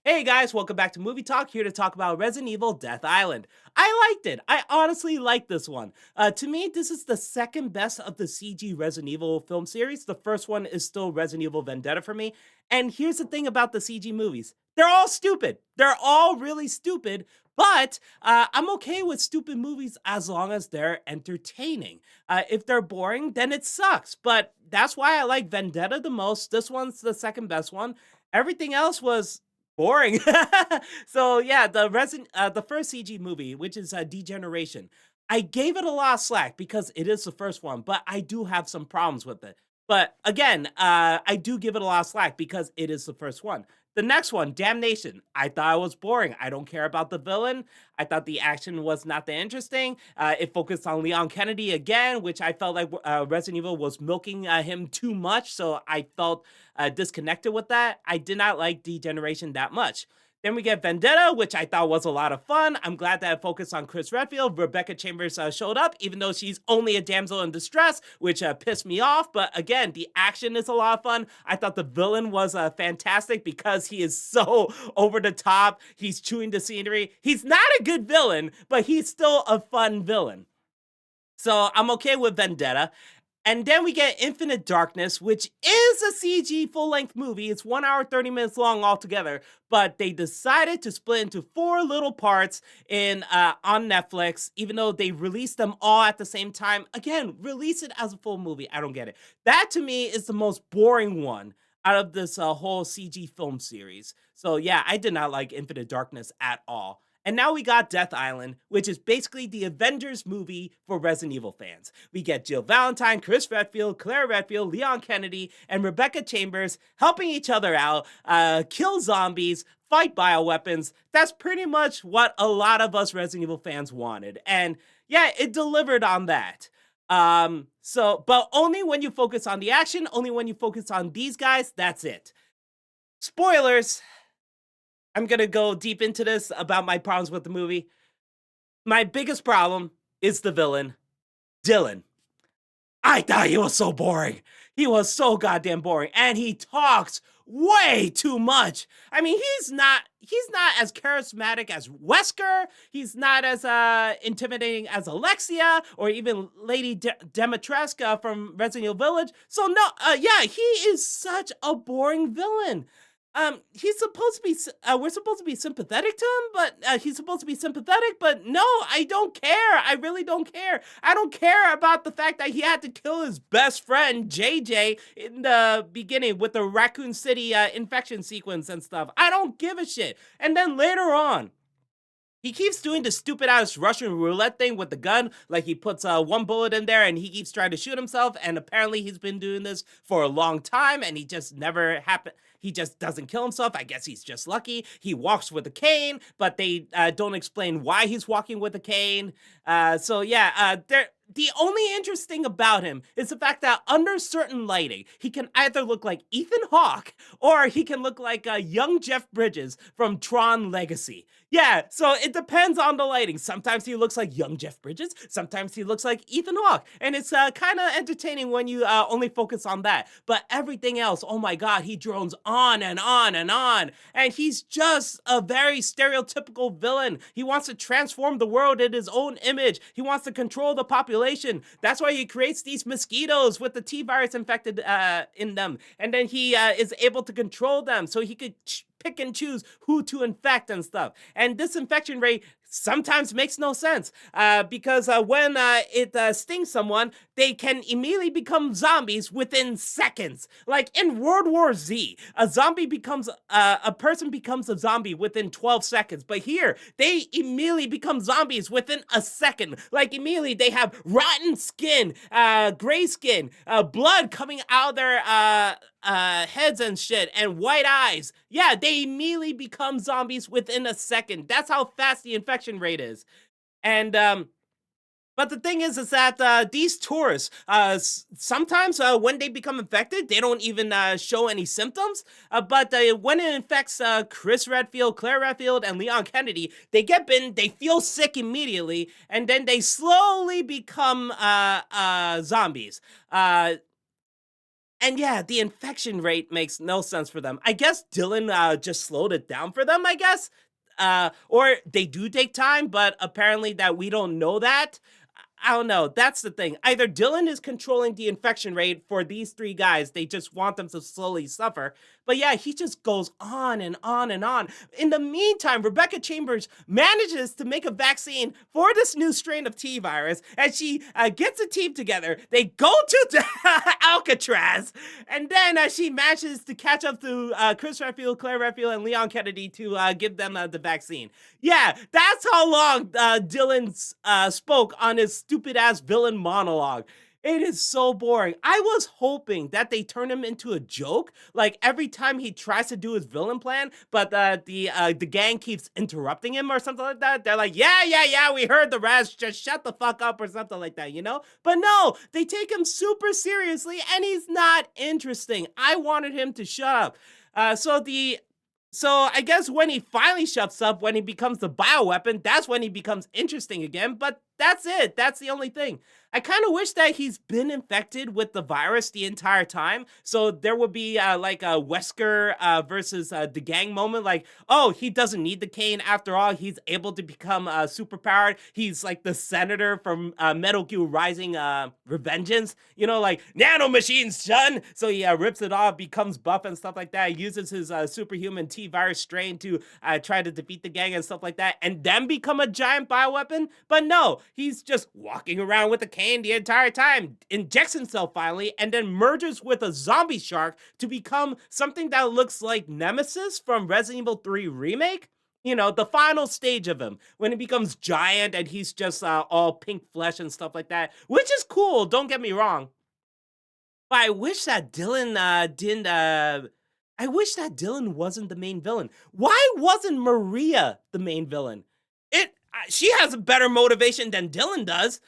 Hey guys, welcome back to Movie Talk, here to talk about Resident Evil Death Island. I liked it. I honestly liked this one. To me, this is the second best of the CG Resident Evil film series. The first one is still Resident Evil Vendetta for me. And here's the thing about the CG movies. They're all stupid. They're all really stupid, but I'm okay with stupid movies as long as they're entertaining. If they're boring, then it sucks. But that's why I like Vendetta the most. This one's the second best one. Everything else was boring. So yeah, the first CG movie, which is Degeneration, I gave it a lot of slack because it is the first one, but I do have some problems with it. But again, I do give it a lot of slack because it is the first one. The next one, Damnation, I thought it was boring. I don't care about the villain. I thought the action was not that interesting. It focused on Leon Kennedy again, which I felt like Resident Evil was milking him too much. So I felt disconnected with that. I did not like Degeneration that much. Then we get Vendetta, which I thought was a lot of fun. I'm glad that it focused on Chris Redfield. Rebecca Chambers showed up, even though she's only a damsel in distress, which pissed me off. But again, the action is a lot of fun. I thought the villain was fantastic because he is so over the top. He's chewing the scenery. He's not a good villain, but he's still a fun villain. So I'm okay with Vendetta. And then we get Infinite Darkness, which is a CG full length movie. It's 1 hour, 30 minutes long altogether, but they decided to split into 4 little parts on Netflix, even though they released them all at the same time. Again, release it as a full movie. I don't get it. That to me is the most boring one out of this whole CG film series. So yeah, I did not like Infinite Darkness at all. And now we got Death Island, which is basically the Avengers movie for Resident Evil fans. We get Jill Valentine, Chris Redfield, Claire Redfield, Leon Kennedy, and Rebecca Chambers helping each other out, kill zombies, fight bioweapons. That's pretty much what a lot of us Resident Evil fans wanted. And yeah, it delivered on that. But only when you focus on the action, only when you focus on these guys, that's it. Spoilers. I'm gonna go deep into this about my problems with the movie. My biggest problem is the villain, Dylan. I thought he was so boring. He was so goddamn boring, and he talks way too much. I mean, he's not as charismatic as Wesker. He's not as intimidating as Alexia or even Lady Demetreska from Resident Evil Village. So no, yeah, he is such a boring villain. He's supposed to be, we're supposed to be sympathetic to him, but he's supposed to be sympathetic, but no, I don't care. I really don't care. I don't care about the fact that he had to kill his best friend, JJ, in the beginning with the Raccoon City infection sequence and stuff. I don't give a shit. And then later on, he keeps doing the stupid ass Russian roulette thing with the gun. Like he puts one bullet in there and he keeps trying to shoot himself. And apparently he's been doing this for a long time and he just never happened. He just doesn't kill himself. I guess he's just lucky. He walks with a cane, but they don't explain why he's walking with a cane. The only interesting about him is the fact that under certain lighting, he can either look like Ethan Hawke or he can look like young Jeff Bridges from Tron Legacy. Yeah, so it depends on the lighting. Sometimes he looks like young Jeff Bridges, sometimes he looks like Ethan Hawke, and it's kind of entertaining when you only focus on that. But everything else, oh my god, he drones on and on and on, and he's just a very stereotypical villain. He wants to transform the world in his own image. He wants to control the population. That's why he creates these mosquitoes with the T virus infected in them, and then he is able to control them so he could pick and choose who to infect and stuff. And this infection rate sometimes makes no sense because when it stings someone, they can immediately become zombies within seconds. Like in World War Z, a person becomes a zombie within 12 seconds. But here, they immediately become zombies within a second. Like immediately, they have rotten skin, gray skin, blood coming out of their heads and shit, and white eyes. Yeah, they immediately become zombies within a second. That's how fast the infection rate is. And but the thing is that these tourists, sometimes when they become infected, they don't even show any symptoms. But when it infects Chris Redfield, Claire Redfield, and Leon Kennedy, they get bitten, they feel sick immediately, and then they slowly become zombies. And yeah, the infection rate makes no sense for them. I guess Dylan just slowed it down for them, I guess. Or they do take time, but apparently that we don't know that. I don't know. That's the thing. Either Dylan is controlling the infection rate for these three guys, they just want them to slowly suffer. But yeah, he just goes on and on and on. In the meantime, Rebecca Chambers manages to make a vaccine for this new strain of T virus, and she gets a team together. They go to Alcatraz, and then she manages to catch up to Chris Redfield, Claire Redfield, and Leon Kennedy to give them the vaccine. Yeah, that's how long Dylan spoke on his stupid ass villain monologue. It is so boring. I was hoping that they turn him into a joke, like every time he tries to do his villain plan, but the gang keeps interrupting him or something like that. They're like, yeah, yeah, yeah, we heard the rest. Just shut the fuck up or something like that, you know? But no, they take him super seriously, and he's not interesting. I wanted him to shut up. So I guess when he finally shuts up, when he becomes the bioweapon, that's when he becomes interesting again. But that's it. That's the only thing. I kind of wish that he's been infected with the virus the entire time. So there would be like a Wesker versus the gang moment. Like, oh, he doesn't need the cane after all. He's able to become super powered. He's like the senator from Metal Gear Rising Revengeance. You know, like nano machines, son. So he rips it off, becomes buff and stuff like that. He uses his superhuman T virus strain to try to defeat the gang and stuff like that, and then become a giant bioweapon. But no, he's just walking around with a cane the entire time, injects himself finally, and then merges with a zombie shark to become something that looks like Nemesis from Resident Evil 3 Remake. You know, the final stage of him when he becomes giant and he's just all pink flesh and stuff like that, which is cool. Don't get me wrong. But I wish that Dylan didn't. I wish that Dylan wasn't the main villain. Why wasn't Maria the main villain? She has a better motivation than Dylan does,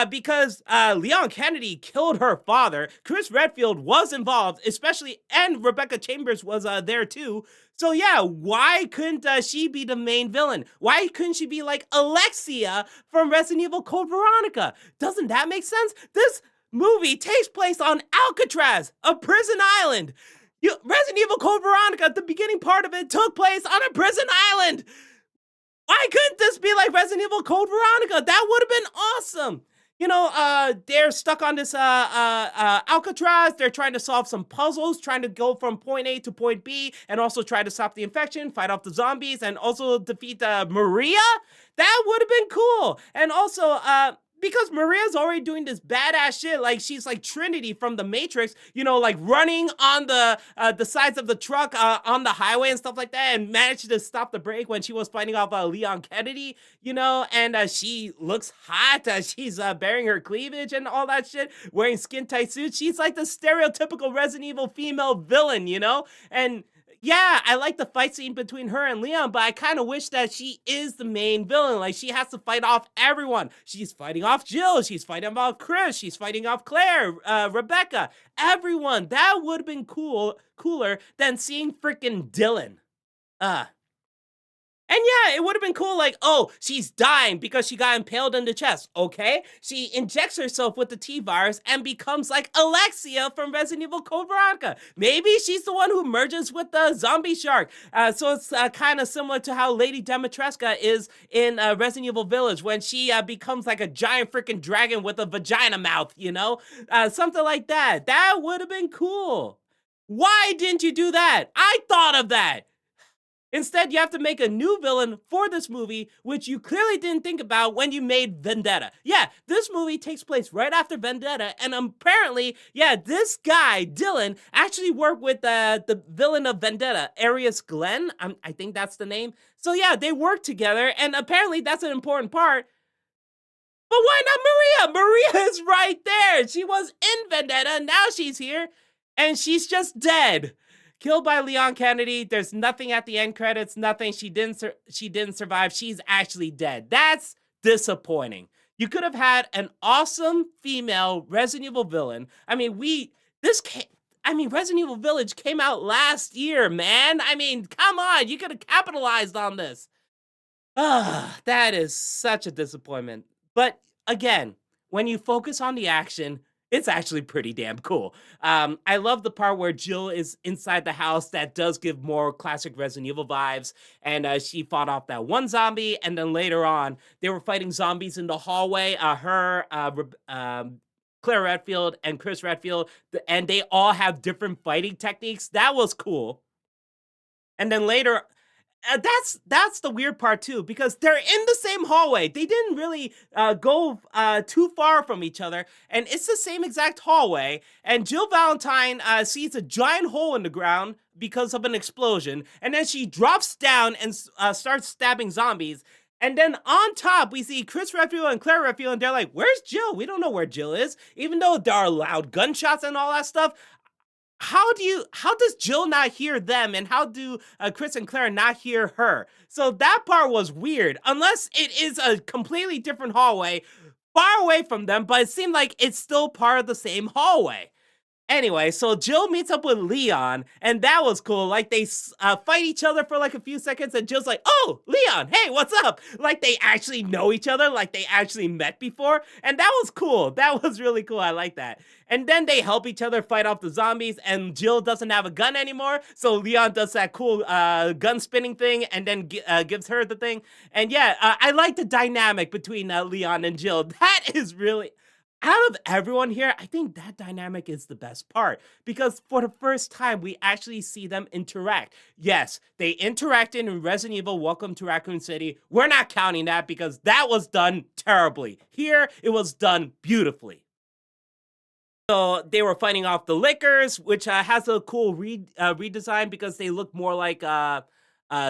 because Leon Kennedy killed her father. Chris Redfield was involved, especially, and Rebecca Chambers was there too. So yeah, why couldn't she be the main villain? Why couldn't she be like Alexia from Resident Evil Code Veronica? Doesn't that make sense? This movie takes place on Alcatraz, a prison island. Resident Evil Code Veronica, the beginning part of it took place on a prison island. Why couldn't this be like Resident Evil Code Veronica? That would have been awesome. You know, they're stuck on this Alcatraz. They're trying to solve some puzzles, trying to go from point A to point B, and also try to stop the infection, fight off the zombies, and also defeat Maria. That would have been cool. And also, because Maria's already doing this badass shit, like she's like Trinity from the Matrix, you know, like running on the sides of the truck on the highway and stuff like that, and managed to stop the break when she was fighting off Leon Kennedy, you know, and she looks hot. She's bearing her cleavage and all that shit, wearing skin tight suits. She's like the stereotypical Resident Evil female villain, you know, and yeah, I like the fight scene between her and Leon, but I kind of wish that she is the main villain. Like, she has to fight off everyone. She's fighting off Jill. She's fighting off Chris. She's fighting off Claire, Rebecca, everyone. That would have been cooler than seeing freaking Dylan. Uh, and yeah, it would have been cool, like, oh, she's dying because she got impaled in the chest. Okay. She injects herself with the T virus and becomes like Alexia from Resident Evil Code Veronica. Maybe she's the one who merges with the zombie shark. So it's kind of similar to how Lady Demetreska is in Resident Evil Village when she becomes like a giant freaking dragon with a vagina mouth, you know? Something like that. That would have been cool. Why didn't you do that? I thought of that. Instead, you have to make a new villain for this movie, which you clearly didn't think about when you made Vendetta. Yeah, this movie takes place right after Vendetta, and apparently, yeah, this guy, Dylan, actually worked with the villain of Vendetta, Arius Glenn. I think that's the name. So yeah, they worked together, and apparently that's an important part. But why not Maria? Maria is right there. She was in Vendetta, now she's here, and she's just dead. Killed by Leon Kennedy. There's nothing at the end credits. Nothing. She didn't survive. She's actually dead. That's disappointing. You could have had an awesome female Resident Evil villain. I mean, Resident Evil Village came out last year, man. I mean, come on. You could have capitalized on this. That is such a disappointment. But again, when you focus on the action, It's actually pretty damn cool. I love the part where Jill is inside the house. That does give more classic Resident Evil vibes. And she fought off that one zombie, and then later on, they were fighting zombies in the hallway. Claire Redfield and Chris Redfield, and they all have different fighting techniques. That was cool. And then later, that's the weird part too, because they're in the same hallway. They didn't really go too far from each other, and it's the same exact hallway. And Jill Valentine sees a giant hole in the ground because of an explosion, and then she drops down and starts stabbing zombies. And then on top, we see Chris Redfield and Claire Redfield, and they're like, "Where's Jill? We don't know where Jill is." Even though there are loud gunshots and all that stuff, how does Jill not hear them, and how do Chris and Claire not hear her? So that part was weird, unless it is a completely different hallway far away from them, but it seemed like it's still part of the same hallway. Anyway, so Jill meets up with Leon, and that was cool. Like, they fight each other for like a few seconds, and Jill's like, "Oh, Leon, hey, what's up?" Like, they actually know each other, like they actually met before, and that was cool. That was really cool. I like that. And then they help each other fight off the zombies, and Jill doesn't have a gun anymore, so Leon does that cool gun spinning thing, and then gives her the thing. And yeah, I like the dynamic between Leon and Jill. That is really, out of everyone here, I think that dynamic is the best part, because for the first time, we actually see them interact. Yes, they interacted in Resident Evil Welcome to Raccoon City. We're not counting that because that was done terribly. Here, it was done beautifully. So they were fighting off the lickers, which has a cool redesign because they look more like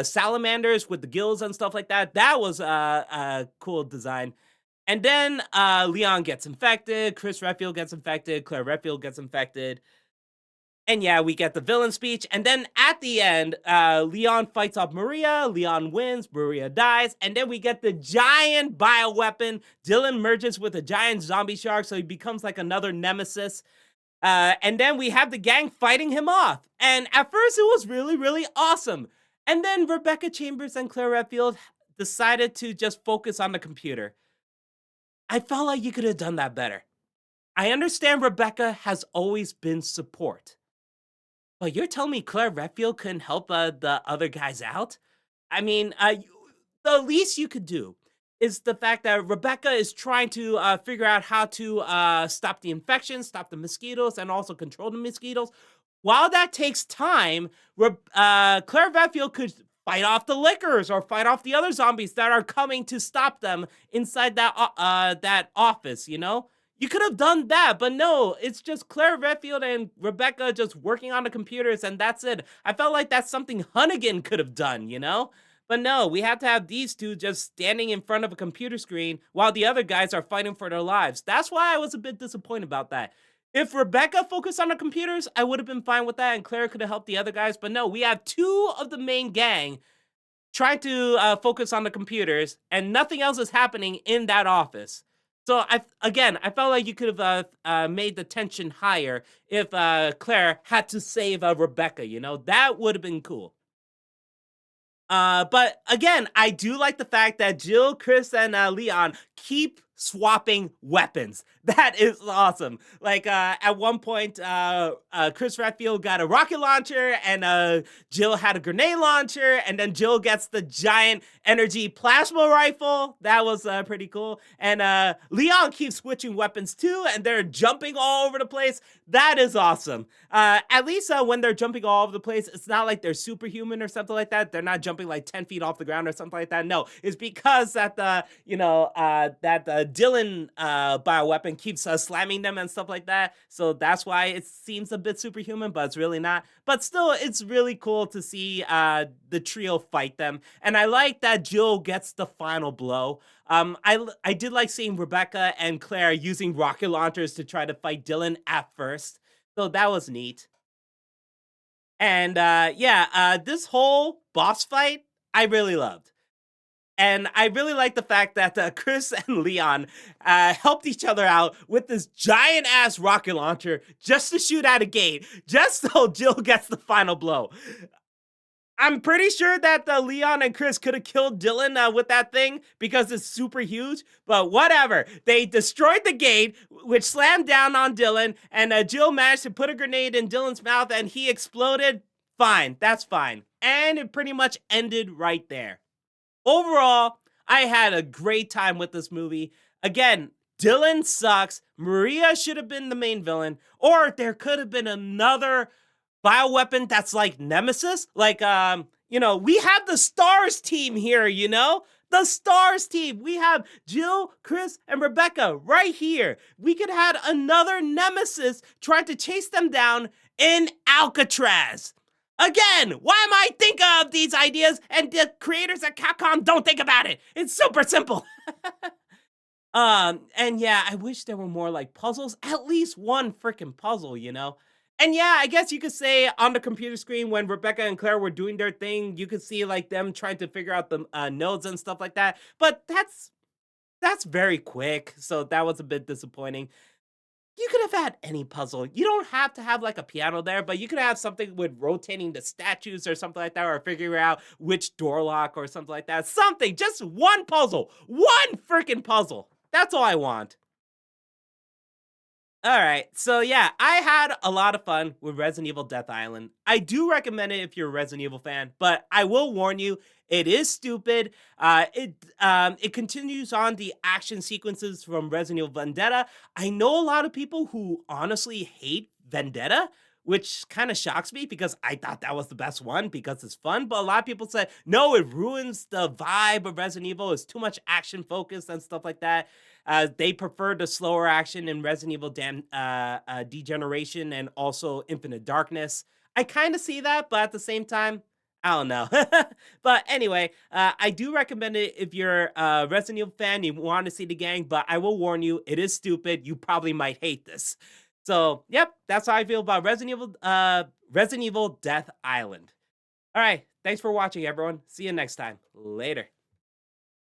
salamanders with the gills and stuff like that. That was a cool design. And then Leon gets infected, Chris Redfield gets infected, Claire Redfield gets infected. And yeah, we get the villain speech. And then at the end, Leon fights off Maria. Leon wins. Maria dies. And then we get the giant bioweapon. Dylan merges with a giant zombie shark, so he becomes like another nemesis. And then we have the gang fighting him off. And at first, it was really, really awesome. And then Rebecca Chambers and Claire Redfield decided to just focus on the computer. I felt like you could have done that better. I understand Rebecca has always been support, but you're telling me Claire Redfield couldn't help the other guys out? I mean, the least you could do is the fact that Rebecca is trying to figure out how to stop the infection, stop the mosquitoes, and also control the mosquitoes. While that takes time, Claire Redfield could fight off the lickers or fight off the other zombies that are coming to stop them inside that office, you know? You could have done that, but no, it's just Claire Redfield and Rebecca just working on the computers, and that's it. I felt like that's something Hunnigan could have done, you know? But no, we have to have these two just standing in front of a computer screen while the other guys are fighting for their lives. That's why I was a bit disappointed about that. If Rebecca focused on the computers, I would have been fine with that, and Claire could have helped the other guys. But no, we have two of the main gang trying to focus on the computers, and nothing else is happening in that office. So I felt like you could have made the tension higher if Claire had to save Rebecca. You know, that would have been cool. But again, I do like the fact that Jill, Chris, and Leon keep swapping weapons. That is awesome. Like at one point, Chris Redfield got a rocket launcher, and Jill had a grenade launcher, and then Jill gets the giant energy plasma rifle. That was pretty cool. And Leon keeps switching weapons too, and they're jumping all over the place. That is awesome. At least when they're jumping all over the place, it's not like they're superhuman or something like that. They're not jumping like 10 feet off the ground or something like that. No, it's because that Dylan bioweapon keeps slamming them and stuff like that. So that's why it seems a bit superhuman, but it's really not. But still, it's really cool to see the trio fight them. And I like that Jill gets the final blow. I did like seeing Rebecca and Claire using rocket launchers to try to fight Dylan at first. So that was neat. And this whole boss fight, I really loved. And I really like the fact that Chris and Leon helped each other out with this giant ass rocket launcher just to shoot at a gate, just so Jill gets the final blow. I'm pretty sure that the Leon and Chris could have killed Dylan with that thing because it's super huge, but whatever. They destroyed the gate, which slammed down on Dylan, and Jill managed to put a grenade in Dylan's mouth and he exploded. Fine, that's fine. And it pretty much ended right there. Overall, I had a great time with this movie. Again, Dylan sucks. Maria should have been the main villain, or there could have been another bioweapon that's like Nemesis. Like, we have the Stars team here, The Stars team. We have Jill, Chris, and Rebecca right here. We could have another Nemesis trying to chase them down in Alcatraz. Again, why am I thinking of these ideas and the creators at Capcom don't think about it? It's super simple. And yeah, I wish there were more like puzzles, at least one freaking puzzle. And yeah, I guess you could say on the computer screen when Rebecca and Claire were doing their thing, you could see like them trying to figure out the nodes and stuff like that. But that's very quick, so that was a bit disappointing. You could have had any puzzle. You don't have to have like a piano there, but you could have something with rotating the statues or something like that, or figuring out which door lock or something like that. Something, just one puzzle, one freaking puzzle. That's all I want. All right, so yeah, I had a lot of fun with Resident Evil Death Island. I do recommend it if you're a Resident Evil fan, but I will warn you, it is stupid. It continues on the action sequences from Resident Evil Vendetta. I know a lot of people who honestly hate Vendetta, which kind of shocks me because I thought that was the best one because it's fun. But a lot of people said no, it ruins the vibe of Resident Evil. It's too much action focused and stuff like that. They prefer the slower action in Resident Evil Degeneration and also Infinite Darkness. I kind of see that, but at the same time, I don't know. But anyway, I do recommend it if you're a Resident Evil fan, you want to see the gang, but I will warn you, it is stupid. You probably might hate this. So, yep, that's how I feel about Resident Evil Death Island. All right, thanks for watching, everyone. See you next time. Later.